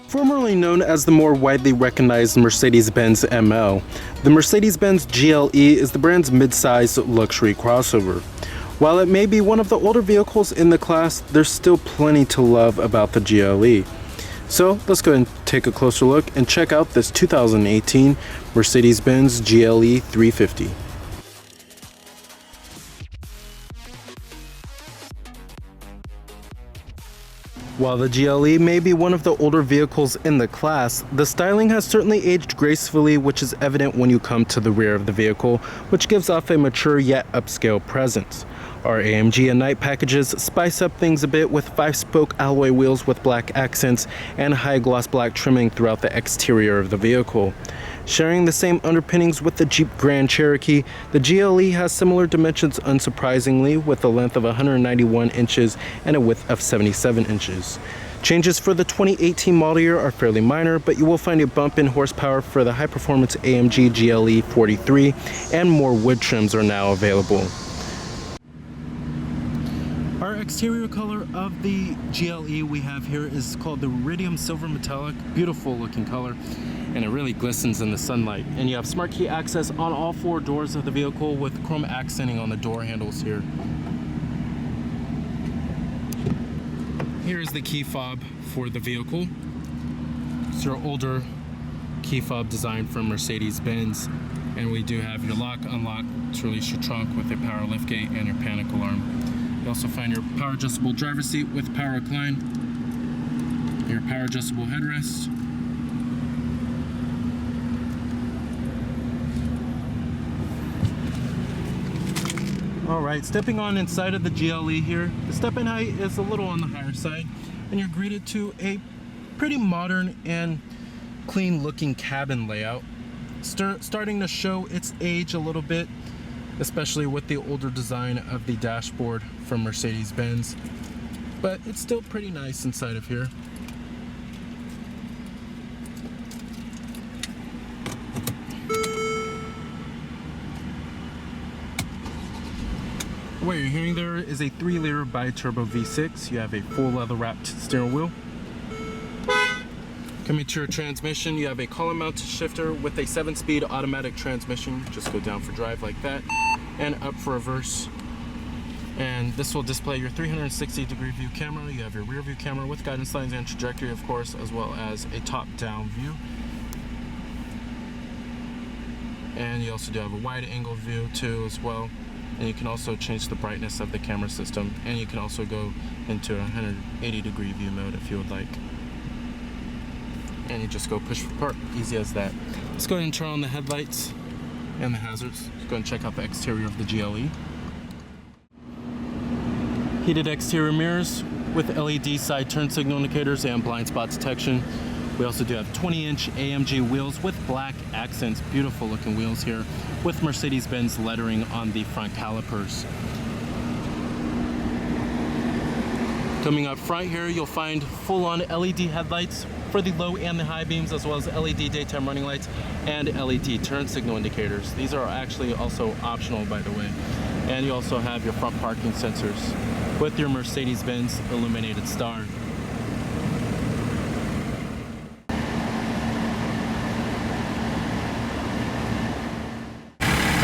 Formerly known as the more widely recognized Mercedes-Benz ML, the Mercedes-Benz GLE is the brand's mid-size luxury crossover. While it may be one of the older vehicles in the class, there's still plenty to love about the GLE. So let's go and take a closer look and check out this 2018 Mercedes-Benz GLE350. While the GLE may be one of the older vehicles in the class, the styling has certainly aged gracefully, which is evident when you come to the rear of the vehicle, which gives off a mature yet upscale presence. Our AMG and Night packages spice up things a bit with 5-spoke alloy wheels with black accents and high gloss black trimming throughout the exterior of the vehicle. Sharing the same underpinnings with the Jeep Grand Cherokee, the GLE has similar dimensions unsurprisingly, with a length of 191 inches and a width of 77 inches. Changes for the 2018 model year are fairly minor, but you will find a bump in horsepower for the high-performance AMG GLE43, and more wood trims are now available. Our exterior color of the GLE we have here is called the Iridium Silver Metallic. Beautiful looking color, and it really glistens in the sunlight. And you have smart key access on all 4 doors of the vehicle with chrome accenting on the door handles here. Here is the key fob for the vehicle. It's your older key fob design from Mercedes-Benz. And we do have your lock, unlock to release your trunk with a power liftgate and your panic alarm. You also find your power adjustable driver's seat with power recline, your power adjustable headrest, Alright, stepping on inside of the GLE here, the step-in height is a little on the higher side, and you're greeted to a pretty modern and clean looking cabin layout. Starting to show its age a little bit, especially with the older design of the dashboard from Mercedes-Benz, but it's still pretty nice inside of here. What you're hearing there is a 3-liter Biturbo V6. You have a full leather-wrapped steering wheel. Coming to your transmission, you have a column-mounted shifter with a 7-speed automatic transmission. Just go down for drive like that, and up for reverse. And this will display your 360-degree view camera. You have your rear view camera with guidance lines and trajectory, of course, as well as a top-down view. And you also do have a wide-angle view too, as well. And you can also change the brightness of the camera system, and you can also go into a 180-degree view mode if you would like. And you just go push for park, easy as that. Let's go ahead and turn on the headlights and the hazards. Let's go and check out the exterior of the GLE. Heated exterior mirrors with LED side turn signal indicators and blind spot detection. We also do have 20-inch AMG wheels with black accents, beautiful looking wheels here, with Mercedes-Benz lettering on the front calipers. Coming up front here, you'll find full-on LED headlights for the low and the high beams, as well as LED daytime running lights and LED turn signal indicators. These are actually also optional, by the way. And you also have your front parking sensors with your Mercedes-Benz illuminated star.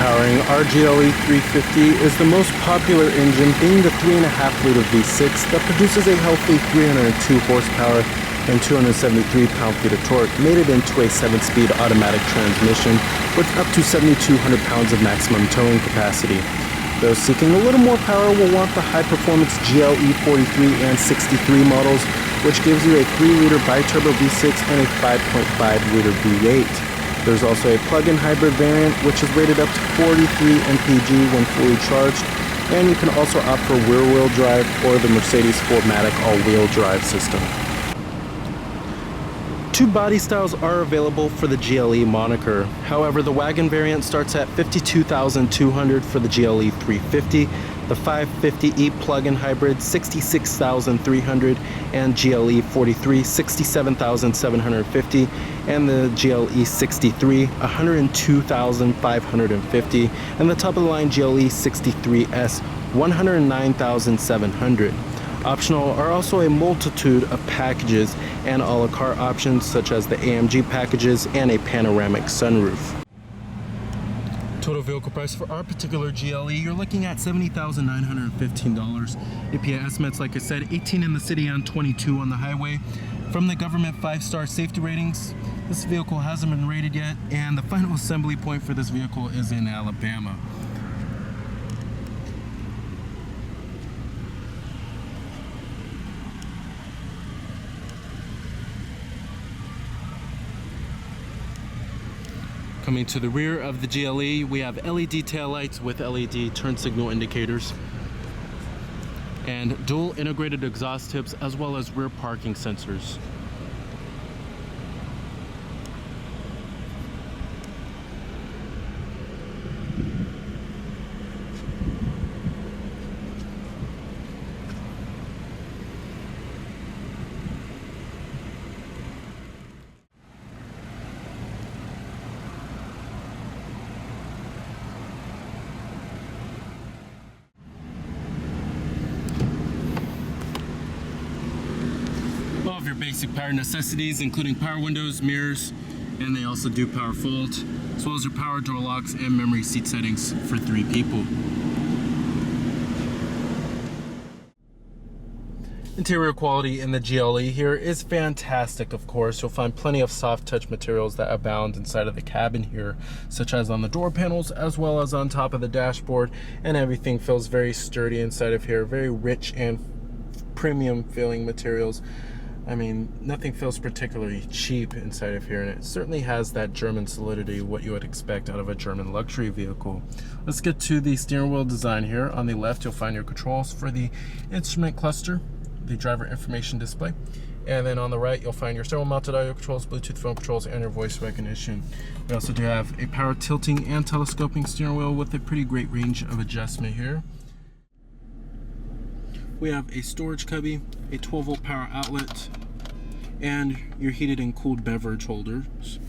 Powering our GLE350 is the most popular engine, being the 3.5-liter V6 that produces a healthy 302 horsepower and 273 pound-feet of torque, mated into a 7-speed automatic transmission with up to 7,200 pounds of maximum towing capacity. Those seeking a little more power will want the high-performance GLE43 and 63 models, which gives you a 3-liter Biturbo V6 and a 5.5-liter V8. There's also a plug-in hybrid variant, which is rated up to 43 mpg when fully charged, and you can also opt for rear-wheel drive or the Mercedes 4MATIC all-wheel drive system. 2 body styles are available for the GLE moniker. However, the wagon variant starts at $52,200 for the GLE350, the 550e plug-in hybrid $66,300, and GLE43 $67,750, and the GLE63 $102,550, and the top of the line GLE63S $109,700. Optional are also a multitude of packages and a la carte options such as the AMG packages and a panoramic sunroof. Total vehicle price for our particular GLE, you're looking at $70,915. EPA estimates, like I said, 18 in the city and 22 on the highway. From the government 5-star safety ratings, this vehicle hasn't been rated yet, and the final assembly point for this vehicle is in Alabama. Coming to the rear of the GLE, we have LED taillights with LED turn signal indicators and dual integrated exhaust tips as well as rear parking sensors. All of your basic power necessities, including power windows, mirrors, and they also do power fold, as well as your power door locks and memory seat settings for 3 people. Interior quality in the GLE here is fantastic, of course. You'll find plenty of soft touch materials that abound inside of the cabin here, such as on the door panels as well as on top of the dashboard, and everything feels very sturdy inside of here. Very rich and premium feeling materials. I mean, nothing feels particularly cheap inside of here, and it certainly has that German solidity, what you would expect out of a German luxury vehicle. Let's get to the steering wheel design here. On the left, you'll find your controls for the instrument cluster, the driver information display, and then on the right, you'll find your steering wheel mounted audio controls, Bluetooth phone controls, and your voice recognition. We also do have a power tilting and telescoping steering wheel with a pretty great range of adjustment here. We have a storage cubby, a 12-volt power outlet, and your heated and cooled beverage holders.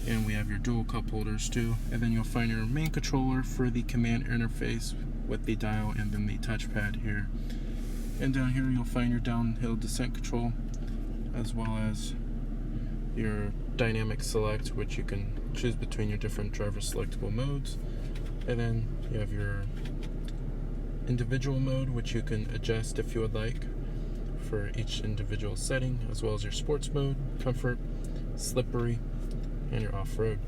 And we have your dual cup holders too. And then you'll find your main controller for the command interface with the dial and then the touchpad here. And down here you'll find your downhill descent control, as well as your dynamic select, which you can choose between your different driver selectable modes. And then you have your individual mode, which you can adjust if you would like for each individual setting, as well as your sports mode, comfort, slippery, and your off-road.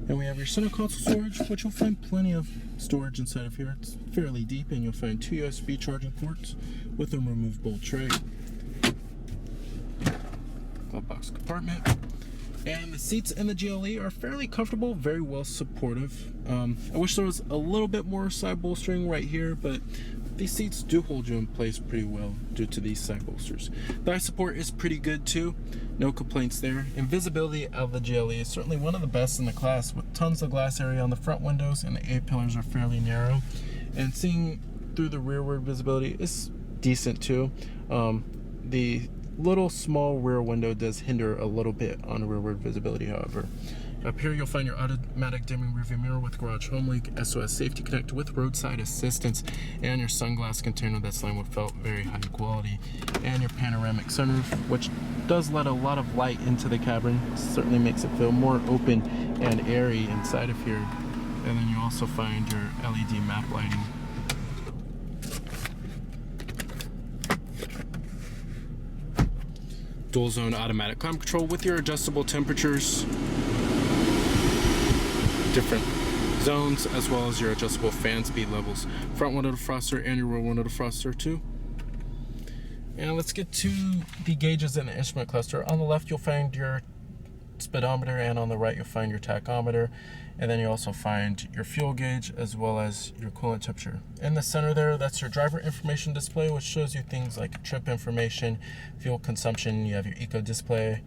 And we have your center console storage, which you'll find plenty of storage inside of here. It's fairly deep, and you'll find 2 USB charging ports with a removable tray. Glove box compartment. And the seats in the GLE are fairly comfortable, very well supportive. I wish there was a little bit more side bolstering right here, but these seats do hold you in place pretty well due to these side bolsters. Thigh support is pretty good too, no complaints there. And visibility of the GLE is certainly one of the best in the class, with tons of glass area on the front windows, and the A-pillars are fairly narrow. And seeing through the rearward visibility is decent too. The little small rear window does hinder a little bit on rearward visibility, however. Up here you'll find your automatic dimming rearview mirror with garage home link, SOS safety connect with roadside assistance, and your sunglass container that's lined with felt, very high quality, and your panoramic sunroof, which does let a lot of light into the cabin. Certainly makes it feel more open and airy inside of here. And then you also find your LED map lighting. Dual zone automatic climate control with your adjustable temperatures, different zones, as well as your adjustable fan speed levels. Front window defroster and your rear window defroster too. And let's get to the gauges in the instrument cluster. On the left you'll find your speedometer, and on the right you'll find your tachometer, and then you also find your fuel gauge as well as your coolant temperature. In the center there, that's your driver information display, which shows you things like trip information, fuel consumption. You have your eco display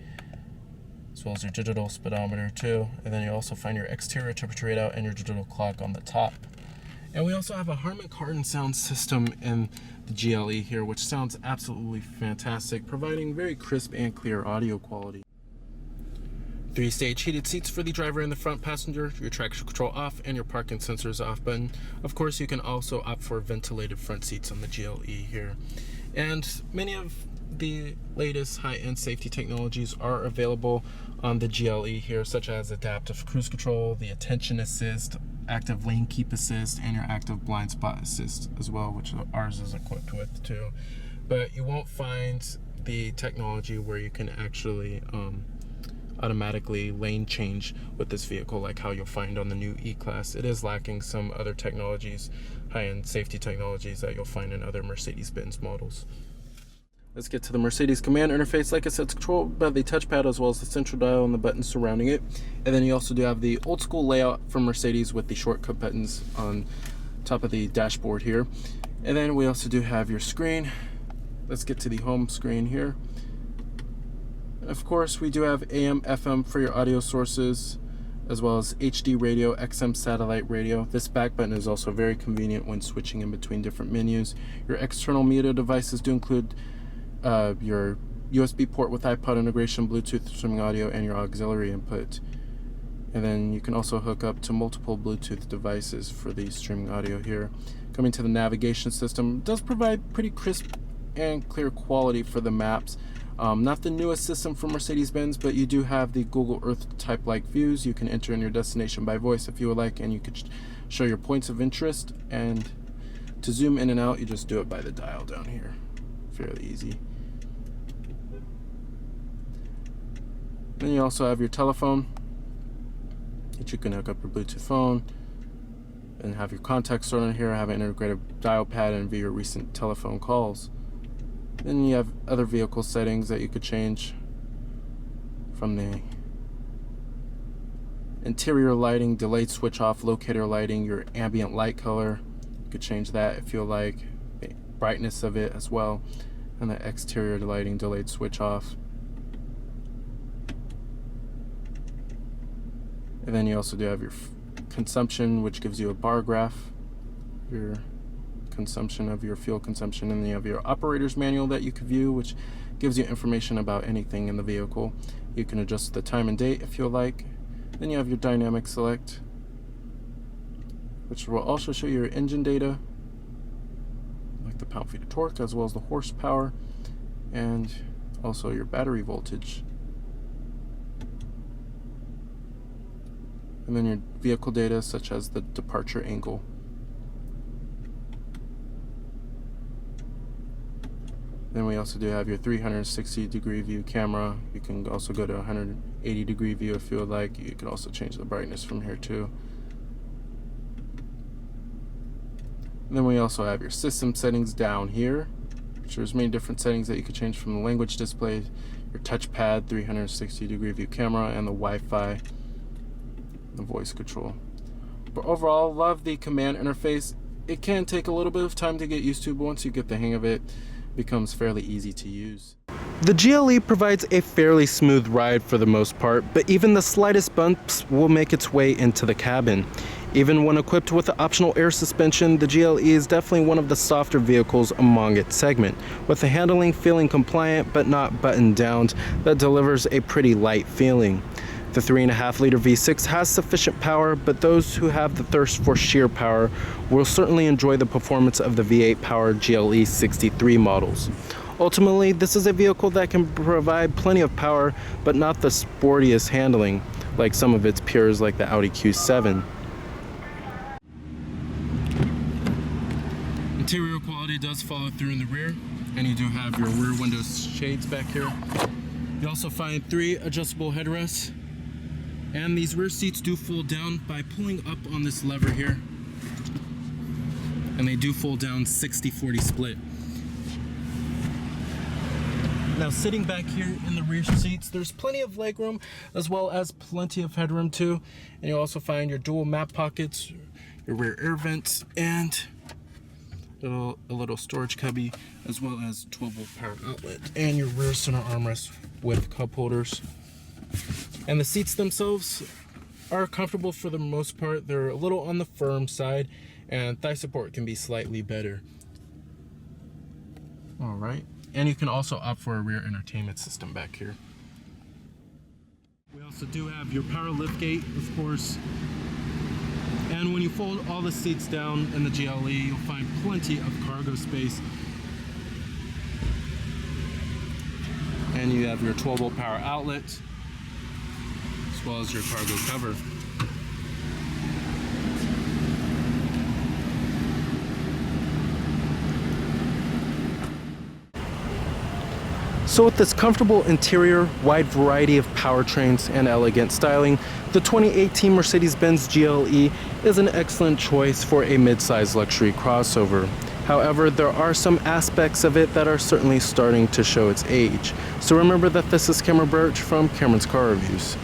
as well as your digital speedometer too, and then you also find your exterior temperature readout and your digital clock on the top. And we also have a Harman Kardon sound system in the GLE here, which sounds absolutely fantastic, providing very crisp and clear audio quality. 3-stage heated seats for the driver and the front passenger, your traction control off, and your parking sensors off button. Of course, you can also opt for ventilated front seats on the GLE here. And many of the latest high-end safety technologies are available on the GLE here, such as adaptive cruise control, the attention assist, active lane keep assist, and your active blind spot assist as well, which ours is equipped with too. But you won't find the technology where you can actually automatically lane change with this vehicle like how you'll find on the new E-Class. It is lacking some other technologies, high-end safety technologies that you'll find in other Mercedes-Benz models. Let's get to the Mercedes command interface. Like I said, it's controlled by the touchpad as well as the central dial and the buttons surrounding it. And then you also do have the old school layout from Mercedes with the shortcut buttons on top of the dashboard here. And then we also do have your screen. Let's get to the home screen here. Of course, we do have AM, FM for your audio sources, as well as HD radio, XM satellite radio. This back button is also very convenient when switching in between different menus. Your external media devices do include your USB port with iPod integration, Bluetooth streaming audio, and your auxiliary input. And then you can also hook up to multiple Bluetooth devices for the streaming audio here. Coming to the navigation system, it does provide pretty crisp and clear quality for the maps. Not the newest system from Mercedes-Benz, but you do have the Google Earth type-like views. You can enter in your destination by voice if you would like, and you could show your points of interest. And to zoom in and out, you just do it by the dial down here. Fairly easy. Then you also have your telephone that you can hook up your Bluetooth phone and have your contacts stored on here, have an integrated dial pad, and view your recent telephone calls. Then you have other vehicle settings that you could change from the interior lighting, delayed switch off, locator lighting, your ambient light color. You could change that if you like, the brightness of it as well, and the exterior lighting, delayed switch off. And then you also do have your consumption, which gives you a bar graph, your consumption of your fuel consumption, and then you have your operator's manual that you can view, which gives you information about anything in the vehicle. You can adjust the time and date if you like. Then you have your dynamic select, which will also show you your engine data, like the pound-feet of torque, as well as the horsepower, and also your battery voltage. And then your vehicle data, such as the departure angle. Then we also do have your 360-degree view camera. You can also go to 180-degree view if you would like. You can also change the brightness from here too. And then we also have your system settings down here, which there's many different settings that you can change, from the language display, your touchpad, 360-degree view camera, and the Wi-Fi, the voice control. But overall, love the command interface. It can take a little bit of time to get used to, but once you get the hang of it, it becomes fairly easy to use. The GLE provides a fairly smooth ride for the most part, but even the slightest bumps will make its way into the cabin. Even when equipped with the optional air suspension, the GLE is definitely one of the softer vehicles among its segment, with the handling feeling compliant but not buttoned down. That delivers a pretty light feeling. The 3.5-liter V6 has sufficient power, but those who have the thirst for sheer power will certainly enjoy the performance of the V8 powered GLE63 models. Ultimately, this is a vehicle that can provide plenty of power, but not the sportiest handling, like some of its peers like the Audi Q7. Interior quality does follow through in the rear, and you do have your rear window shades back here. You also find 3 adjustable headrests. And these rear seats do fold down by pulling up on this lever here. And they do fold down 60-40 split. Now sitting back here in the rear seats, there's plenty of legroom as well as plenty of headroom too. And you'll also find your dual map pockets, your rear air vents, and a little storage cubby, as well as 12-volt power outlet, and your rear center armrest with cup holders. And the seats themselves are comfortable for the most part. They're a little on the firm side, and thigh support can be slightly better. All right, and you can also opt for a rear entertainment system back here. We also do have your power liftgate, of course. And when you fold all the seats down in the GLE, you'll find plenty of cargo space. And you have your 12-volt power outlet, as well as your cargo cover. So with this comfortable interior, wide variety of powertrains, and elegant styling, the 2018 Mercedes-Benz GLE is an excellent choice for a mid-size luxury crossover. However, there are some aspects of it that are certainly starting to show its age. So remember that this is Cameron Birch from Cameron's Car Reviews.